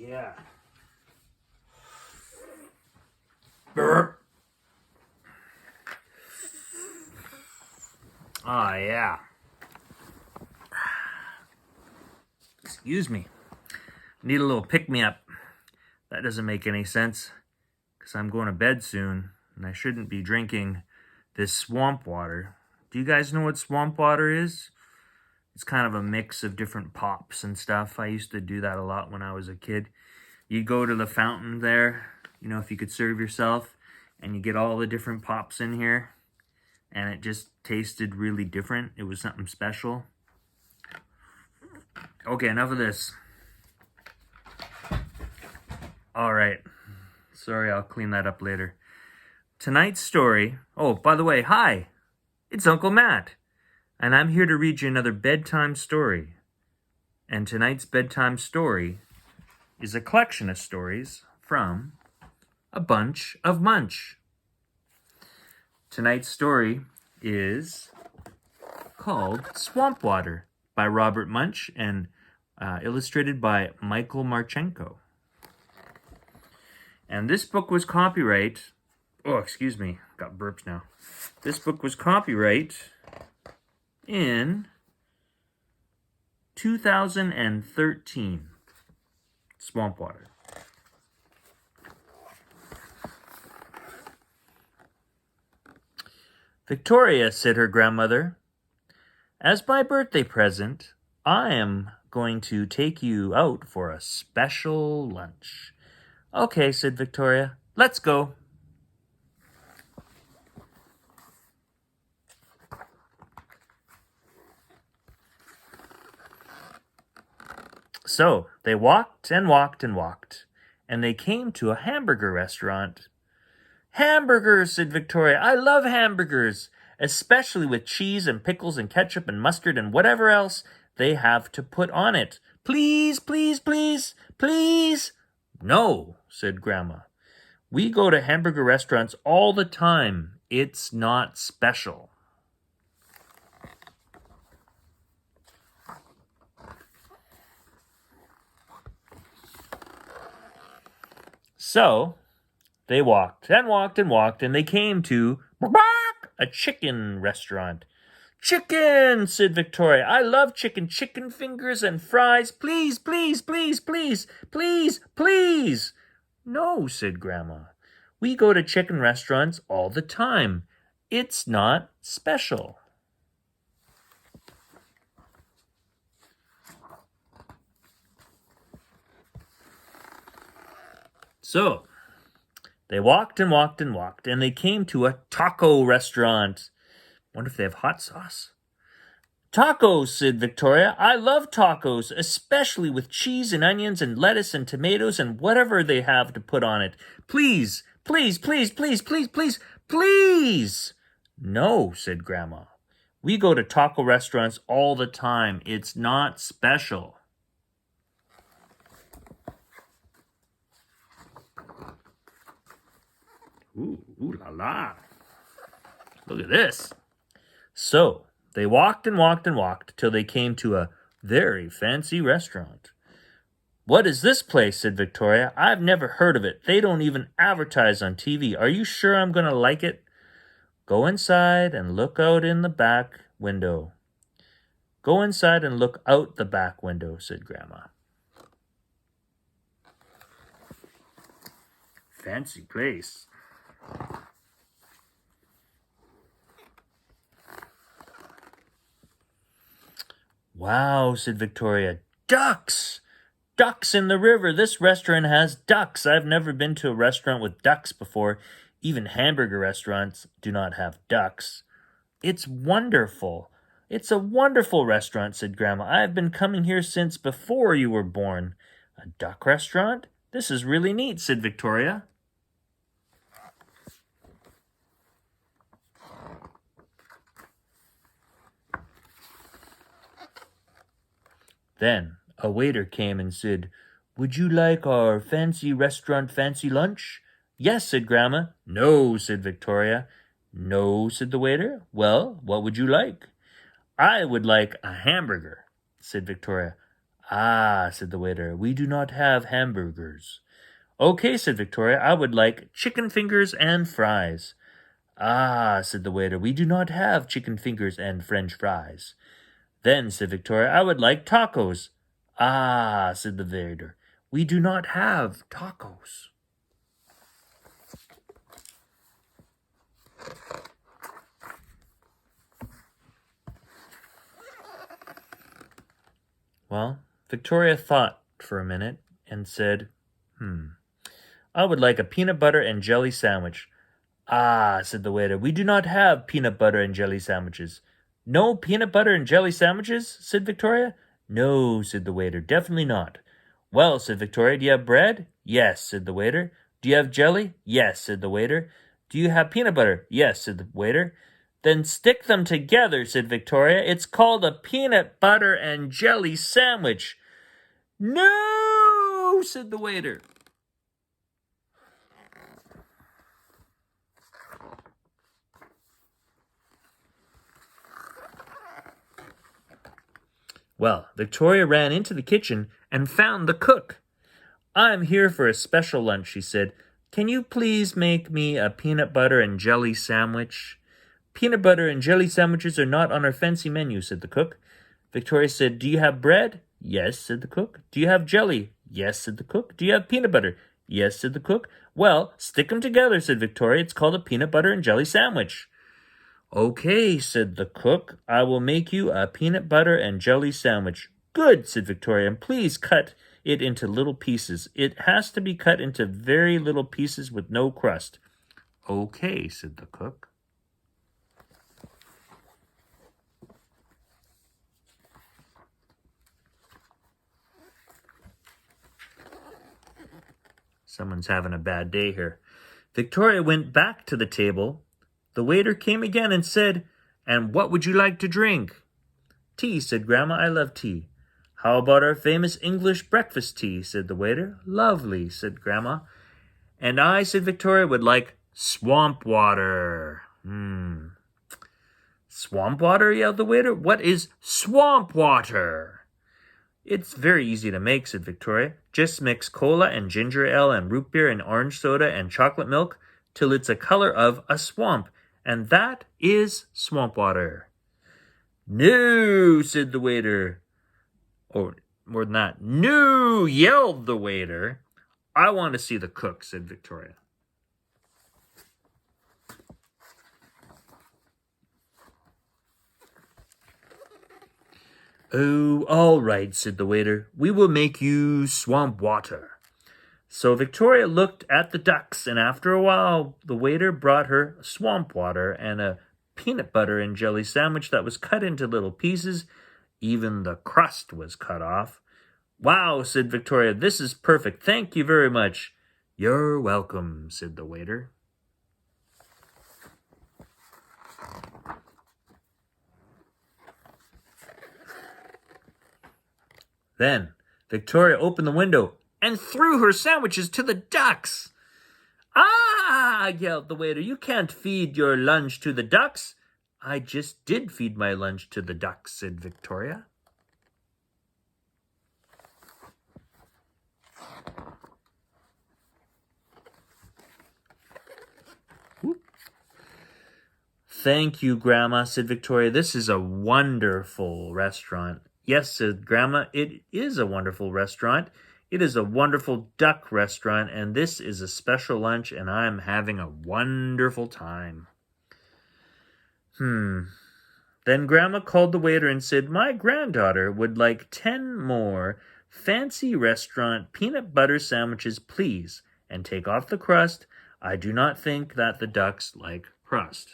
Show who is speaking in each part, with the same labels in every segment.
Speaker 1: yeah. Burp. Oh, yeah. Excuse me. Need a little pick-me-up. That doesn't make any sense, because I'm going to bed soon, and I shouldn't be drinking this swamp water. Do you guys know what swamp water is? It's kind of a mix of different pops and stuff. I used to do that a lot when I was a kid. You'd go to the fountain there, you know, if you could serve yourself, and you get all the different pops in here, and it just tasted really different. It was something special. Okay, enough of this. All right. Sorry, I'll clean that up later. Tonight's story... Oh, by the way, hi! It's Uncle Matt, and I'm here to read you another bedtime story. And tonight's bedtime story is a collection of stories from a bunch of Munch. Tonight's story is called Swamp Water by Robert Munsch and illustrated by Michael Martchenko. And this book was copyright... Oh, excuse me. Got burps now. This book was copyright in 2013. Swamp Water. Victoria, said her grandmother, as my birthday present, I am going to take you out for a special lunch. Okay, said Victoria, let's go. So they walked and walked and walked, and they came to a hamburger restaurant. Hamburgers, said Victoria. I love hamburgers, especially with cheese and pickles and ketchup and mustard and whatever else they have to put on it. Please, please, please, please. No, said Grandma. We go to hamburger restaurants all the time. It's not special. So they walked and walked and walked, and they came to a chicken restaurant. Chicken, said Victoria. I love chicken. Chicken fingers and fries. Please, please, please, please, please, please. No, said Grandma. We go to chicken restaurants all the time. It's not special. So they walked and walked and walked, and they came to a taco restaurant. Wonder if they have hot sauce. Tacos, said Victoria. I love tacos, especially with cheese and onions and lettuce and tomatoes and whatever they have to put on it. Please, please, please, please, please, please, please. No, said Grandma. We go to taco restaurants all the time. It's not special. Ooh la la. Look at this. So they walked and walked and walked till they came to a very fancy restaurant. What is this place? Said Victoria. I've never heard of it. They don't even advertise on TV. Are you sure I'm going to like it? Go inside and look out in the back window. Go inside and look out the back window, said Grandma. Fancy place. Wow, said Victoria. Ducks! Ducks in the river. This restaurant has ducks. I've never been to a restaurant with ducks before. Even hamburger restaurants do not have ducks. It's wonderful. It's a wonderful restaurant, said Grandma. I've been coming here since before you were born. A duck restaurant? This is really neat, said Victoria. Then a waiter came and said, Would you like our fancy restaurant fancy lunch? Yes, said Grandma. No, said Victoria. No, said the waiter. Well, what would you like? I would like a hamburger, said Victoria. Ah, said the waiter, we do not have hamburgers. Okay, said Victoria, I would like chicken fingers and fries. Ah, said the waiter, we do not have chicken fingers and French fries. Then, said Victoria, I would like tacos. Ah, said the waiter, we do not have tacos. Well, Victoria thought for a minute and said, I would like a peanut butter and jelly sandwich. Ah, said the waiter, we do not have peanut butter and jelly sandwiches. No peanut butter and jelly sandwiches? Said Victoria. No, said the waiter, definitely not. Well, said Victoria, do you have bread? Yes, said the waiter. Do you have jelly? Yes, said the waiter. Do you have peanut butter? Yes, said the waiter. Then stick them together, said Victoria. It's called a peanut butter and jelly sandwich. No, said the waiter. Well, Victoria ran into the kitchen and found the cook. I'm here for a special lunch, she said. Can you please make me a peanut butter and jelly sandwich? Peanut butter and jelly sandwiches are not on our fancy menu, said the cook. Victoria said, do you have bread? Yes, said the cook. Do you have jelly? Yes, said the cook. Do you have peanut butter? Yes, said the cook. Well, stick them together, said Victoria. It's called a peanut butter and jelly sandwich. Okay, said the cook. I will make you a peanut butter and jelly sandwich. Good, said Victoria, and please cut it into little pieces. It has to be cut into very little pieces with no crust. Okay, said the cook. Someone's having a bad day here. Victoria went back to the table. The waiter came again and said, and what would you like to drink? Tea, said Grandma. I love tea. How about our famous English breakfast tea, said the waiter. Lovely, said Grandma. And I, said Victoria, would like swamp water. Swamp water, yelled the waiter. What is swamp water? It's very easy to make, said Victoria. Just mix cola and ginger ale and root beer and orange soda and chocolate milk till it's a color of a swamp. And that is swamp water. No, said the waiter. Or more than that, no, yelled the waiter. I want to see the cook, said Victoria. Oh, all right, said the waiter. We will make you swamp water. So Victoria looked at the ducks, and after a while, the waiter brought her swamp water and a peanut butter and jelly sandwich that was cut into little pieces. Even the crust was cut off. Wow, said Victoria, this is perfect. Thank you very much. You're welcome, said the waiter. Then Victoria opened the window and threw her sandwiches to the ducks. Ah, yelled the waiter, you can't feed your lunch to the ducks. I just did feed my lunch to the ducks, said Victoria. Thank you, Grandma, said Victoria. This is a wonderful restaurant. Yes, said Grandma, it is a wonderful restaurant. It is a wonderful duck restaurant, and this is a special lunch, and I'm having a wonderful time. Then Grandma called the waiter and said, my granddaughter would like 10 more fancy restaurant peanut butter sandwiches, please, and take off the crust. I do not think that the ducks like crust.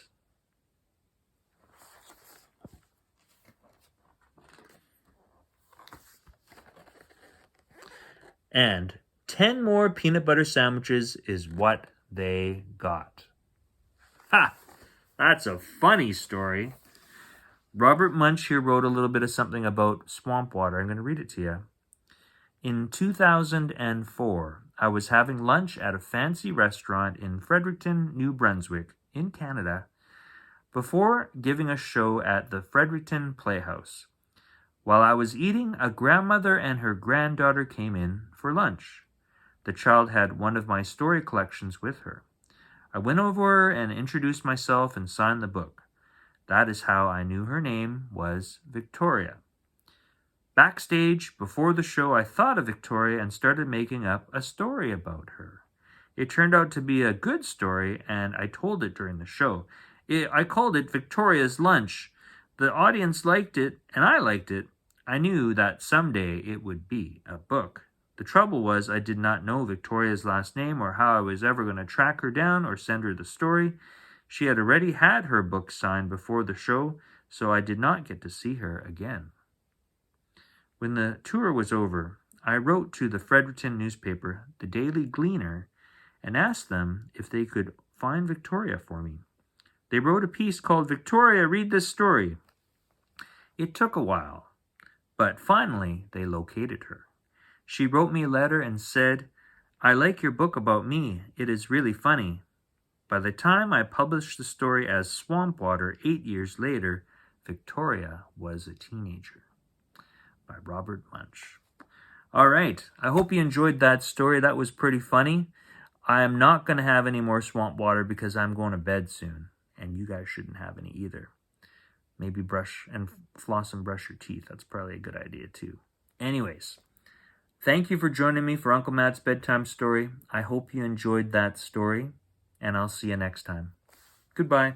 Speaker 1: And 10 more peanut butter sandwiches is what they got. Ha! That's a funny story. Robert Munsch here wrote a little bit of something about swamp water. I'm going to read it to you. In 2004, I was having lunch at a fancy restaurant in Fredericton, New Brunswick, in Canada, before giving a show at the Fredericton Playhouse. While I was eating, a grandmother and her granddaughter came in for lunch. The child had one of my story collections with her. I went over and introduced myself and signed the book. That is how I knew her name was Victoria. Backstage, before the show, I thought of Victoria and started making up a story about her. It turned out to be a good story, and I told it during the show. I called it Victoria's Lunch. The audience liked it, and I liked it. I knew that someday it would be a book. The trouble was I did not know Victoria's last name or how I was ever going to track her down or send her the story. She had already had her book signed before the show, so I did not get to see her again. When the tour was over, I wrote to the Fredericton newspaper, the Daily Gleaner, and asked them if they could find Victoria for me. They wrote a piece called "Victoria, Read This Story." It took a while, but finally they located her. She wrote me a letter and said, "I like your book about me. It is really funny." By the time I published the story as Swamp Water 8 years later, Victoria was a teenager. By Robert Munsch. All right, I hope you enjoyed that story. That was pretty funny. I am not going to have any more Swamp Water because I'm going to bed soon, and you guys shouldn't have any either. Maybe brush and floss and brush your teeth. That's probably a good idea too. Anyways, thank you for joining me for Uncle Matt's Bedtime Story. I hope you enjoyed that story, and I'll see you next time. Goodbye.